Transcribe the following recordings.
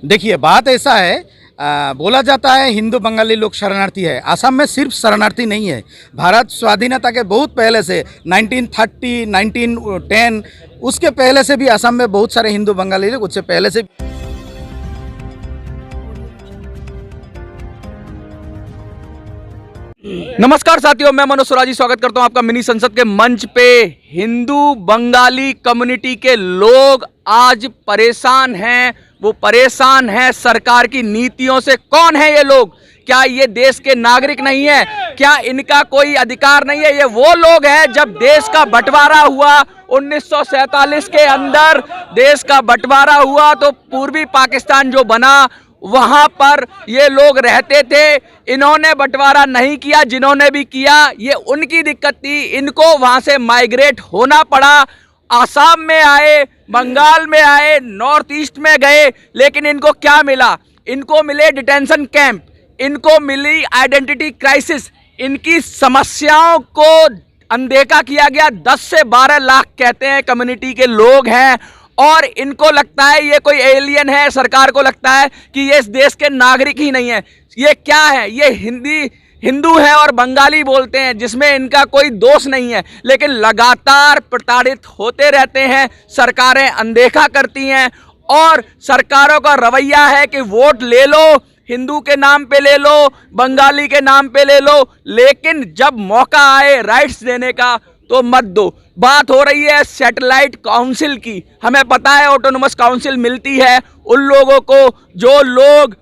देखिए बात ऐसा है, बोला जाता है हिंदू बंगाली लोग शरणार्थी है। असम में सिर्फ शरणार्थी नहीं है, भारत स्वाधीनता के बहुत पहले से 1930 1910 उसके पहले से भी असम में बहुत सारे हिंदू बंगाली लोग उससे पहले से। नमस्कार साथियों, मैं मनोज स्वराजी स्वागत करता हूं आपका मिनी संसद के मंच पे। हिंदू बंगाली कम्युनिटी के लोग आज परेशान हैं। वो परेशान हैं सरकार की नीतियों से। कौन है ये लोग? क्या ये देश के नागरिक नहीं है? क्या इनका कोई अधिकार नहीं है? ये वो लोग हैं जब देश का बंटवारा हुआ 1947 के अंदर देश का बंटवारा हुआ तो पूर्वी पाकिस्तान जो बना वहां पर ये लोग रहते थे। इन्होंने बंटवारा नहीं किया, जिन्होंने भी किया ये उनकी दिक्कत थी, इनको वहां से माइग्रेट होना पड़ा। आसाम में आए, बंगाल में आए, नॉर्थ ईस्ट में गए, लेकिन इनको क्या मिला? इनको मिले डिटेंशन कैंप, इनको मिली आइडेंटिटी क्राइसिस। इनकी समस्याओं को अनदेखा किया गया। 10 से 12 लाख कहते हैं कम्युनिटी के लोग हैं और इनको लगता है ये कोई एलियन है। सरकार को लगता है कि ये इस देश के नागरिक ही नहीं है। ये क्या है? ये हिंदू है और बंगाली बोलते हैं, जिसमें इनका कोई दोष नहीं है, लेकिन लगातार प्रताड़ित होते रहते हैं। सरकारें अनदेखा करती हैं और सरकारों का रवैया है कि वोट ले लो, हिंदू के नाम पे ले लो, बंगाली के नाम पे ले लो, लेकिन जब मौका आए राइट्स देने का तो मत दो। बात हो रही है सैटेलाइट काउंसिल की। हमें पता है ऑटोनोमस काउंसिल मिलती है उन लोगों को जो लोग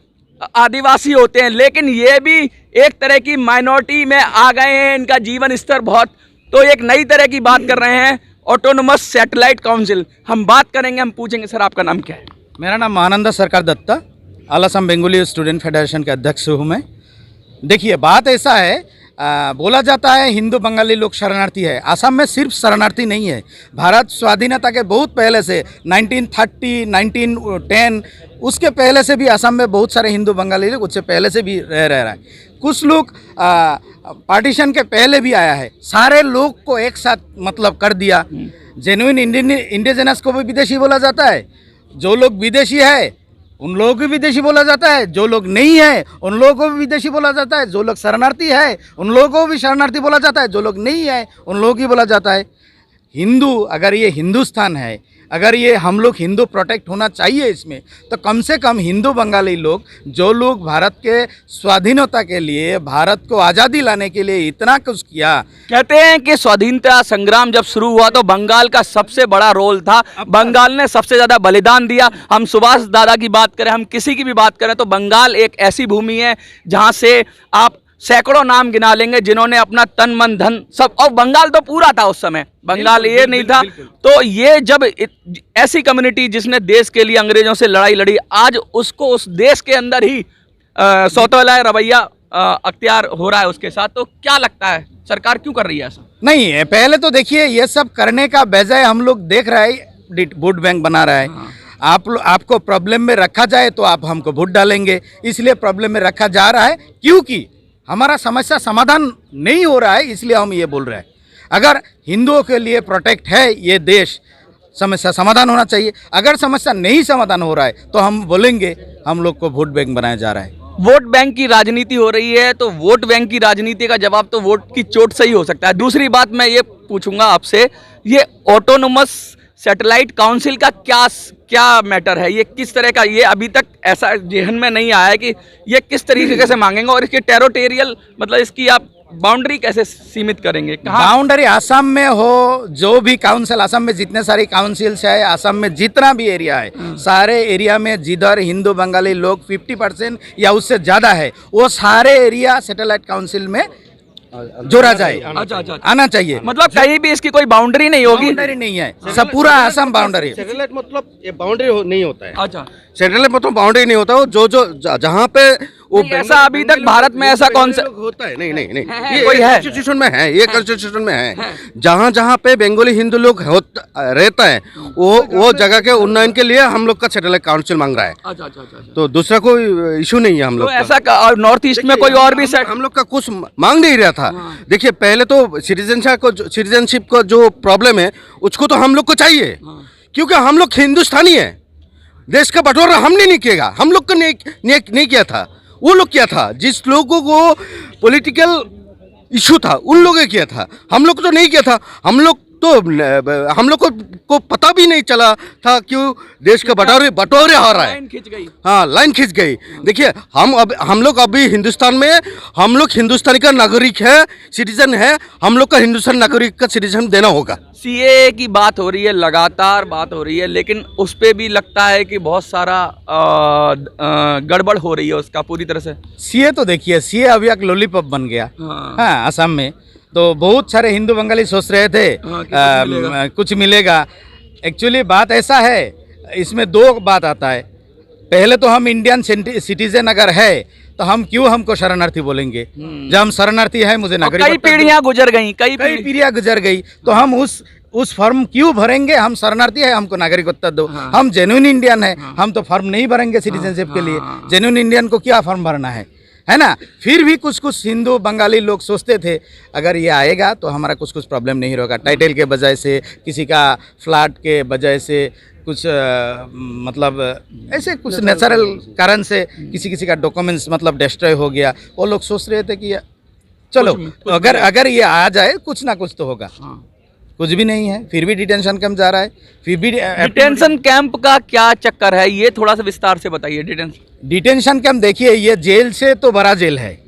आदिवासी होते हैं, लेकिन ये भी एक तरह की माइनॉरिटी में आ गए हैं। इनका जीवन स्तर बहुत, तो एक नई तरह की बात कर रहे हैं ऑटोनोमस सैटेलाइट काउंसिल। हम बात करेंगे, हम पूछेंगे सर आपका नाम क्या है? मेरा नाम Mahananda Sarkar Datta, all Assam Bengali student federation के अध्यक्ष हूँ मैं। देखिए बात ऐसा है, बोला जाता है हिंदू बंगाली लोग शरणार्थी है। असम में सिर्फ शरणार्थी नहीं है, भारत स्वाधीनता के बहुत पहले से 1930 1910 उसके पहले से भी असम में बहुत सारे हिंदू बंगाली लोग उससे पहले से भी रह रहा है। कुछ लोग पार्टीशन के पहले भी आया है। सारे लोग को एक साथ मतलब कर दिया। जेन्युइन इंडिजिनस को भी विदेशी बोला जाता है। जो लोग विदेशी है उन लोगों को भी विदेशी बोला जाता है, जो लोग नहीं है उन लोगों को भी विदेशी बोला जाता है, जो लोग शरणार्थी है उन लोगों को भी शरणार्थी बोला जाता है, जो लोग नहीं है उन लोगों की बोला जाता है हिंदू। अगर ये हिंदुस्तान है, अगर ये हम लोग हिंदू प्रोटेक्ट होना चाहिए इसमें, तो कम से कम हिंदू बंगाली लोग, जो लोग भारत के स्वाधीनता के लिए, भारत को आज़ादी लाने के लिए इतना कुछ किया। कहते हैं कि स्वाधीनता संग्राम जब शुरू हुआ तो बंगाल का सबसे बड़ा रोल था। बंगाल ने सबसे ज़्यादा बलिदान दिया। हम सुभाष दादा की बात करें, हम किसी की भी बात करें, तो बंगाल एक ऐसी भूमि है जहाँ से आप सैकड़ों नाम गिना लेंगे जिन्होंने अपना तन मन धन सब, और बंगाल तो पूरा था उस समय, बंगाल ये नहीं था। तो ये जब ऐसी कम्युनिटी जिसने देश के लिए अंग्रेजों से लड़ाई लड़ी, आज उसको उस देश के अंदर ही सौतेला रवैया अख्तियार हो रहा है उसके साथ, तो क्या लगता है सरकार क्यों कर रही है ऐसा? नहीं है, पहले तो देखिए ये सब करने का बजाय हम लोग देख रहे हैं वोट बैंक बना रहा है। आपको प्रॉब्लम में रखा जाए तो आप हमको वोट डालेंगे, इसलिए प्रॉब्लम में रखा जा रहा है, क्योंकि हमारा समस्या समाधान नहीं हो रहा है, इसलिए हम ये बोल रहे हैं। अगर हिंदुओं के लिए प्रोटेक्ट है ये देश, समस्या समाधान होना चाहिए। अगर समस्या नहीं समाधान हो रहा है तो हम बोलेंगे हम लोग को वोट बैंक बनाया जा रहा है। वोट बैंक की राजनीति हो रही है, तो वोट बैंक की राजनीति का जवाब तो वोट की चोट से ही हो सकता है। दूसरी बात मैं ये पूछूंगा आपसे, ये ऑटोनोमस सैटेलाइट काउंसिल का क्या मैटर है? ये किस तरह का, ये अभी तक ऐसा जहन में नहीं आया है कि ये किस तरीके से मांगेंगे, और इसके टेरिटोरियल मतलब इसकी आप बाउंड्री कैसे सीमित करेंगे? बाउंड्री असम में हो, जो भी काउंसिल, असम में जितने सारी काउंसिल्स है, असम में जितना भी एरिया है, सारे एरिया में जिधर हिंदू बंगाली लोग 50% या उससे ज़्यादा है, वो सारे एरिया सैटेलाइट काउंसिल में जोड़ा जाए। अच्छा, आना चाहिए। मतलब कहीं भी इसकी कोई बाउंड्री नहीं होगी? बाउंड्री नहीं है, सब पूरा असम बाउंड्री है। सैटेलाइट मतलब ये बाउंड्री नहीं होता है। अच्छा, सैटेलाइट मतलब बाउंड्री नहीं होता, वो जो जहाँ पे वो ऐसा अभी तक भारत में ऐसा कौन सा होता है? नहीं है, कोई है? कॉन्स्टिट्यूशन में है, ये कॉन्स्टिट्यूशन में है। जहाँ पे बंगाली हिंदू लोग रहता है वो जगह के उन्नयन के लिए हम लोग का सैटेलाइट काउंसिल मांग रहा है। अच्छा, तो दूसरा कोई इशू नहीं है हम लोग तो ऐसा। और नॉर्थ ईस्ट में कोई और भी हम लोग का कुछ मांग नहीं रहा था। देखिए पहले तो सिटीजनशिप को जो प्रॉब्लम है उसको तो हम लोग को चाहिए, क्योंकि हम लोग हिंदुस्तानी है। देश का बंटवारा हमने नहीं किया, हम लोग को नहीं किया था, वो लोग किया था। जिस लोगों को पॉलिटिकल इशू था उन लोगों ने किया था, हम लोग तो नहीं किया था। हम लोग को पता भी नहीं चला था क्यों देश का बंटवारे हो रहा है। लाइन खिंच गई। हाँ, लाइन खिंच गई। देखिए हम लोग अभी हिंदुस्तान में, हम लोग हिंदुस्तानी का नागरिक है, सिटीजन है, हम लोग का हिंदुस्तान नागरिक का सिटीजन देना होगा। सीए की बात हो रही है, लगातार बात हो रही है, लेकिन उस पे भी लगता है कि बहुत सारा गड़बड़ हो रही है उसका पूरी तरह से। सीए तो देखिए, सीए अभी एक लॉलीपॉप बन गया। हाँ। हाँ, असम में तो बहुत सारे हिंदू बंगाली सोच रहे थे कुछ मिलेगा। एक्चुअली बात ऐसा है, इसमें दो बात आता है। पहले तो हम इंडियन सिटीजन अगर है तो हम क्यों हमको शरणार्थी बोलेंगे? जब हम शरणार्थी है, मुझे नागरिक, कई पीढ़ियां गुजर गई, कई पीढ़ियां गुजर गई, तो हम उस फॉर्म क्यों भरेंगे? हम शरणार्थी है, हमको नागरिकता दो। हाँ। हम जेन्युइन इंडियन है, हम तो फॉर्म नहीं भरेंगे सिटीजनशिप के लिए। जेन्युइन इंडियन को क्या फॉर्म भरना है ना? फिर भी कुछ हिंदू बंगाली लोग सोचते थे अगर ये आएगा तो हमारा कुछ प्रॉब्लम नहीं होगा। टाइटल के वजह से, किसी का फ्लैट के वजह से, कुछ मतलब ऐसे कुछ नेचुरल कारण से किसी का डॉक्यूमेंट्स मतलब डिस्ट्रॉय हो गया। वो लोग सोच रहे थे कि चलो अगर ये आ जाए कुछ ना कुछ तो होगा। कुछ भी नहीं है, फिर भी डिटेंशन कैंप जा रहा है, फिर भी डिटेंशन कैंप का क्या चक्कर है, ये थोड़ा सा विस्तार से बताइए। डिटेंशन कैंप देखिए, ये जेल से तो बड़ा जेल है।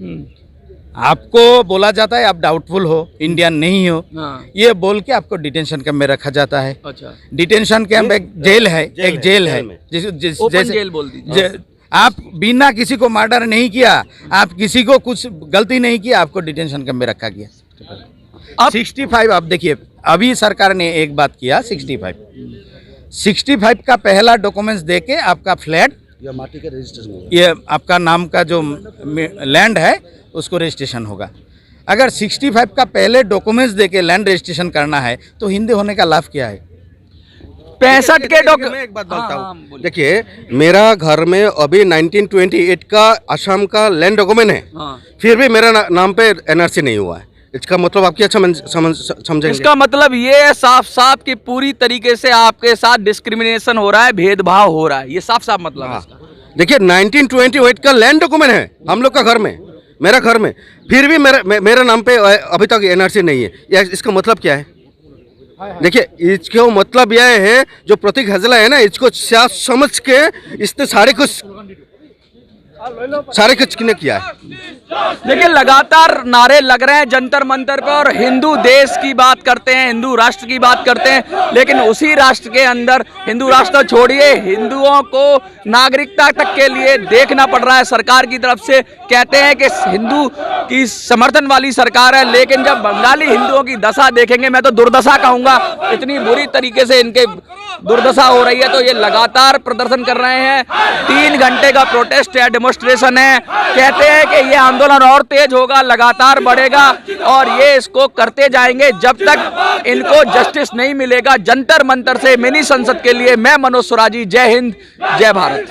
आपको बोला जाता है आप डाउटफुल हो, इंडियन नहीं हो, ये बोल के आपको डिटेंशन कैंप में रखा जाता है। अच्छा। डिटेंशन कैंप एक जेल है, एक जेल है ओपन जेल बोल दीजिए। आप बिना किसी को मर्डर नहीं किया, आप किसी को कुछ गलती नहीं किया, आपको डिटेंशन कैंप में रखा गया। अब 65 आप देखिए, अभी सरकार ने एक बात किया, 65 का पहला डॉक्यूमेंट्स देके आपका फ्लैट या माटी का रजिस्ट्रेशन, ये आपका नाम का जो लैंड है उसको रजिस्ट्रेशन होगा। अगर 65 का पहले डॉक्यूमेंट्स देके लैंड रजिस्ट्रेशन करना है तो हिंदी होने का लाभ क्या है? 65 के मैं एक बात बोलता हूँ। देखिए, मेरा घर में अभी 1928 का असम का लैंड डॉक्यूमेंट है, फिर भी मेरा नाम पे एनआरसी नहीं हुआ है। इसका मतलब आप क्या समझेंगे? इसका मतलब ये है साफ साफ कि पूरी तरीके से आपके साथ डिस्क्रिमिनेशन हो रहा है, भेदभाव हो रहा है, ये साफ साफ मतलब है इसका। देखिए, 1928 का लैंड डॉक्यूमेंट है हम लोग का घर में, मेरा घर में, फिर भी मेरा नाम पे अभी तक एनआरसी नहीं है। इसका मतलब क्या है? देखिए, इसका मतलब यह है जो प्रतीक हजला है ना, इसको समझ के इसने सारे कुछ किया है। देखिए, लगातार नारे लग रहे हैं जंतर मंतर पे और हिंदू देश की बात करते हैं, हिंदू राष्ट्र की बात करते हैं, लेकिन उसी राष्ट्र के अंदर हिंदू राष्ट्र छोड़िए, हिंदुओं को नागरिकता तक के लिए देखना पड़ रहा है सरकार की तरफ से। कहते हैं कि हिंदू की समर्थन वाली सरकार है, लेकिन जब बंगाली हिंदुओं की दशा देखेंगे, मैं तो दुर्दशा कहूंगा, इतनी बुरी तरीके से इनके दुर्दशा हो रही है, तो ये लगातार प्रदर्शन कर रहे हैं। 3 घंटे का प्रोटेस्ट है, डेमोन्स्ट्रेशन है। कहते हैं कि ये आंदोलन और तेज होगा, लगातार बढ़ेगा और ये इसको करते जाएंगे जब तक इनको जस्टिस नहीं मिलेगा। जंतर मंतर से मिनी संसद के लिए मैं मनोज सुराजी, जय हिंद, जय भारत।